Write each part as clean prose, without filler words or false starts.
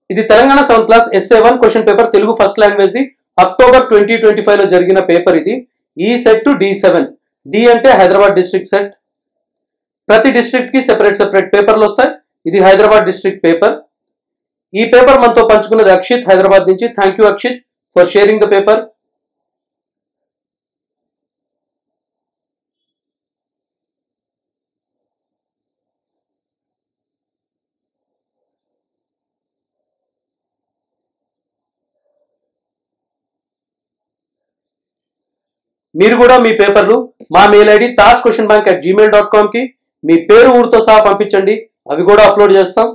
ఇది Telangana 7th class SA1 question paper Telugu first language the October 2025 లో జరిగిన పేపర్ ఇది. ఈ సెట్ D7. డి అంటే హైదరాబాద్ డిస్ట్రిక్ట్ సెట్. ప్రతి డిస్ట్రిక్ట్ కి సెపరేట్ పేపర్లు వస్తాయి. ఇది హైదరాబాద్ డిస్ట్రిక్ట్ పేపర్. ఈ పేపర్ మనతో పంచుకున్నది అక్షిత్ హైదరాబాద్ నుంచి. Thank you Akshit for sharing the paper. మీరు కూడా మీ పేపర్లు మా మెయిల్ ఐడి tajquestionbank@gmail.com కి మీ పేరు ఊరితో సహా పంపించండి. అవి కూడా అప్లోడ్ చేస్తాం.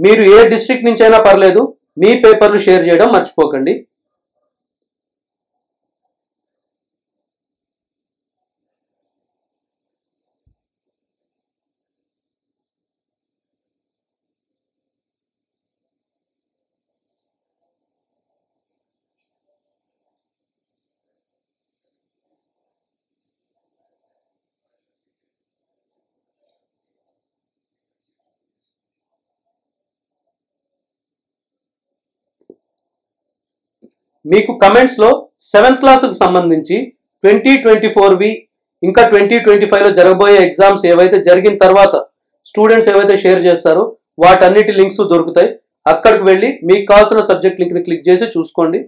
మీరు ఏ డిస్ట్రిక్ట్ నుంచి అయినా పర్లేదు, మీ పేపర్లు షేర్ చేయడం మర్చిపోకండి. మీకు కమెంట్స్ లో 7th క్లాస్ కు సంబంధించి 2024వి ఇంకా 2025 లో జరగబోయే ఎగ్జామ్స్ ఏవైతే జరిగిన తర్వాత స్టూడెంట్స్ ఏవైతే షేర్ చేస్తారో వాటన్నిటి లింక్స్ దొరుకుతాయి. అక్కడికి వెళ్ళి మీకు కావాల్సిన సబ్జెక్ట్ లింక్ ని క్లిక్ చేసి చూసుకోండి.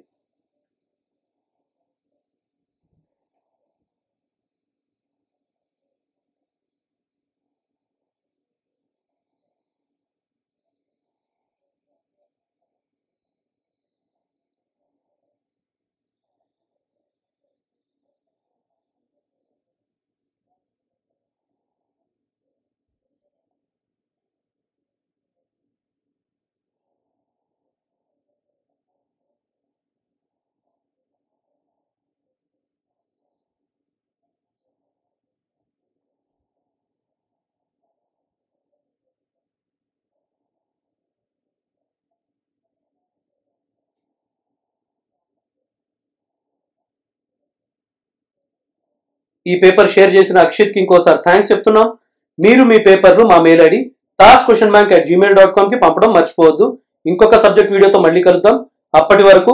ఈ పేపర్ షేర్ చేసిన అక్షిత్ కి ఇంకోసారి థ్యాంక్స్ చెప్తున్నాం. మీరు మీ పేపర్లు మా మెయిల్ ఐడి tajquestionbank@gmail.com కి పంపడం మర్చిపోవద్దు. ఇంకొక సబ్జెక్ట్ వీడియోతో మళ్ళీ కలుద్దాం. అప్పటి వరకు